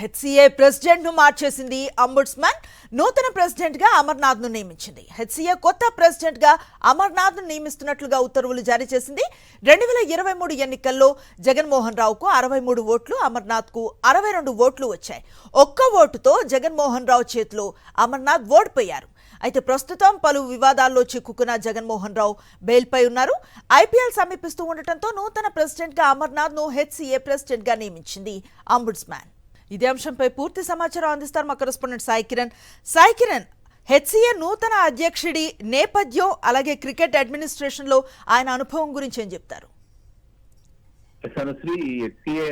HCA president ను మార్చేసింది ombudsman. నూతన ప్రెసిడెంట్ గా అమర్నాథ్ ను నియమించింది. హెచ్సిఏ కొత్త ప్రెసిడెంట్ గా అమర్నాథ్ ను నియమిస్తున్నట్లుగా ఉత్తర్వులు జారీ చేసింది. 2023 ఎన్నికల్లో జగన్మోహన్ రావుకు 63 ఓట్లు, అమర్నాథ్ కు 62 ఓట్లు వచ్చాయి. ఒక్క ఓటుతో జగన్మోహన్ రావు చేతిలో అమర్నాథ్ ఓడిపోయారు. అయితే ప్రస్తుతం పలు వివాదాల్లో చిక్కుకున్న జగన్మోహన్ రావు బెయిల్పై ఉన్నారు. ఐపీఎల్ సమీపిస్తూ ఉండటంతో నూతన ప్రెసిడెంట్ గా అమర్నాథ్ ను హెచ్సిఏ ప్రెసిడెంట్ గా నియమించింది అంబుడ్స్మన్. ఇదే అంశంపై పూర్తి సమాచారం అందిస్తారు మా కరెస్పాండెంట్ సాయి కిరణ్. హెచ్సిఏ నూతన అధ్యక్షుడి నేపథ్యం అలాగే క్రికెట్ అడ్మినిస్ట్రేషన్ లో ఆయన అనుభవం గురించి ఏం చెప్తారు? శ్రీ హెచ్సిఏ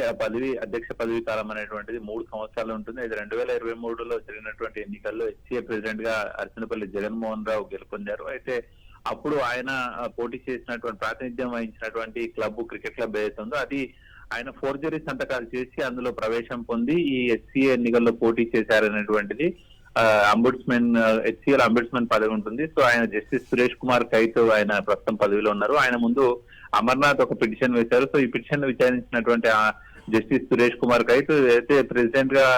అధ్యక్ష పదవి కాలం అనేటువంటిది 3 సంవత్సరాలు ఉంటుంది. ఇది 2023లో జరిగినటువంటి ఎన్నికల్లో హెచ్సిఏ ప్రెసిడెంట్ గా అర్చనపల్లి జగన్మోహన్ రావు గెలుపొందారు. అయితే అప్పుడు ఆయన పోటీ చేసినటువంటి ప్రాతినిధ్యం వహించినటువంటి క్రికెట్ క్లబ్ ఏదైతే ఉందో అది ఆయన ఫోర్జరీ సంతకాలు చేసి అందులో ప్రవేశం పొంది ఈ హెచ్సిఏ ఎన్నికల్లో పోటీ చేశారనేటువంటిది హెచ్సిఏలో అంబుడ్స్మన్ పదవి ఉంటుంది. సో ఆయన జస్టిస్ సురేష్ కుమార్ కైత్ ఆయన ప్రస్తుతం పదవిలో ఉన్నారు. ఆయన ముందు అమర్నాథ్ ఒక పిటిషన్ వేశారు. సో ఈ పిటిషన్ విచారించినటువంటి జస్టిస్ సురేష్ కుమార్ కైత్ అయితే ప్రెసిడెంట్ గా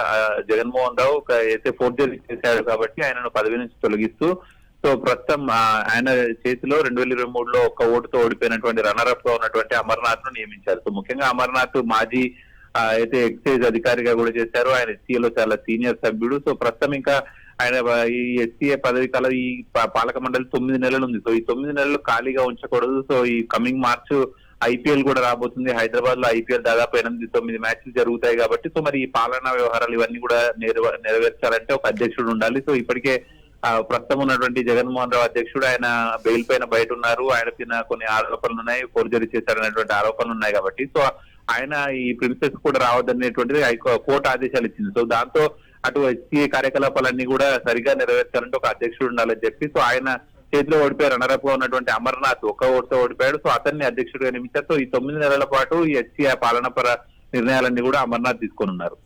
జగన్మోహన్ రావు అయితే ఫోర్జరీ చేశారు కాబట్టి ఆయనను పదవి నుంచి తొలగిస్తూ సో ప్రస్తుతం ఆయన చేతిలో 2023లో ఒక్క ఓటుతో ఓడిపోయినటువంటి రన్నరప్ గా ఉన్నటువంటి అమర్నాథ్ ను నియమించారు. సో ముఖ్యంగా అమర్నాథ్ మాజీ అయితే ఎక్సైజ్ అధికారిగా కూడా చేశారు. ఆయన హెచ్సిఏలో చాలా సీనియర్ సభ్యుడు. సో ప్రస్తుతం ఇంకా ఆయన ఈ హెచ్సిఏ పదవి కాలం ఈ పాలక మండలి 9 నెలలు ఉంది. సో ఈ 9 నెలలు ఖాళీగా ఉంచకూడదు. సో ఈ కమింగ్ మార్చ్ ఐపీఎల్ కూడా రాబోతుంది. హైదరాబాద్ లో ఐపీఎల్ దాదాపు 8-9 మ్యాచ్లు జరుగుతాయి కాబట్టి సో మరి ఈ పాలనా వ్యవహారాలు ఇవన్నీ కూడా నెరవేర్చాలంటే ఒక అధ్యక్షుడు ఉండాలి. సో ఇప్పటికే ప్రస్తుతం ఉన్నటువంటి జగన్మోహన్ రావు అధ్యక్షుడు ఆయన బెయిల్ పైన బయట ఉన్నారు. ఆయన పైన కొన్ని ఆరోపణలు ఉన్నాయి, ఫోర్జరీ చేశారనేటువంటి ఆరోపణలు ఉన్నాయి కాబట్టి సో ఆయన ఈ ప్రిన్సెస్ కూడా రావద్దనేటువంటిది కోర్టు ఆదేశాలు ఇచ్చింది. సో దాంతో అటు హెచ్సిఏ కార్యకలాపాలన్నీ కూడా సరిగా నెరవేర్చాలంటే ఒక అధ్యక్షుడు ఉండాలని చెప్పి సో ఆయన చేతిలో ఓడిపోయి రన్నరప్ గా ఉన్నటువంటి అమర్నాథ్ ఒక్క ఓటుతో ఓడిపోయాడు. సో అతన్ని అధ్యక్షుడిగా నియమించారు. సో ఈ 9 నెలల పాటు ఈ హెచ్సిఏ పాలనపర నిర్ణయాలన్నీ కూడా అమర్నాథ్ తీసుకొని ఉన్నారు.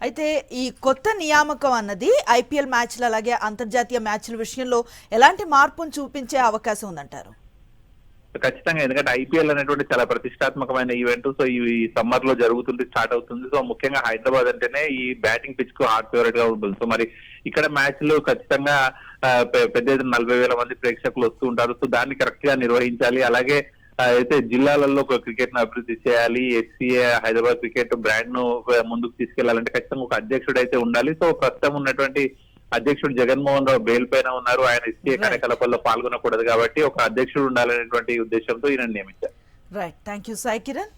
అయితే ఈ కొత్త నియామకం అన్నది ఐపీఎల్ మ్యాచ్లు అలాగే అంతర్జాతీయ మ్యాచ్ల విషయంలో ఎలాంటి మార్పును చూపించే అవకాశం ఉందంటారు? ఖచ్చితంగా, ఎందుకంటే ఐపీఎల్ అనేటువంటి చాలా ప్రతిష్టాత్మకమైన ఈవెంట్. సో ఈ సమ్మర్ లో జరుగుతుంది, స్టార్ట్ అవుతుంది. సో ముఖ్యంగా హైదరాబాద్ అంటేనే ఈ బ్యాటింగ్ పిచ్ కు హాట్ ఫేవరెట్ గా ఉంటుంది. సో మరి ఇక్కడ మ్యాచ్లు ఖచ్చితంగా పెద్ద ఎత్తున 40,000 మంది ప్రేక్షకులు వస్తూ ఉంటారు. సో దాన్ని కరెక్ట్ గా నిర్వహించాలి. అలాగే అయితే జిల్లాలలో క్రికెట్ ను అభివృద్ధి చేయాలి. హెచ్సిఏ హైదరాబాద్ క్రికెట్ బ్రాండ్ ను ముందుకు తీసుకెళ్లాలంటే ఖచ్చితంగా ఒక అధ్యక్షుడు అయితే ఉండాలి. సో ప్రస్తుతం ఉన్నటువంటి అధ్యక్షుడు జగన్మోహన్ రావు బెయిల్ పైన ఉన్నారు. ఆయన హెచ్సిఏ కార్యకలాపాల్లో పాల్గొనకూడదు కాబట్టి ఒక అధ్యక్షుడు ఉండాలనేటువంటి ఉద్దేశంతో ఈయన నియమించారు. Right, thank you Sai Kiran.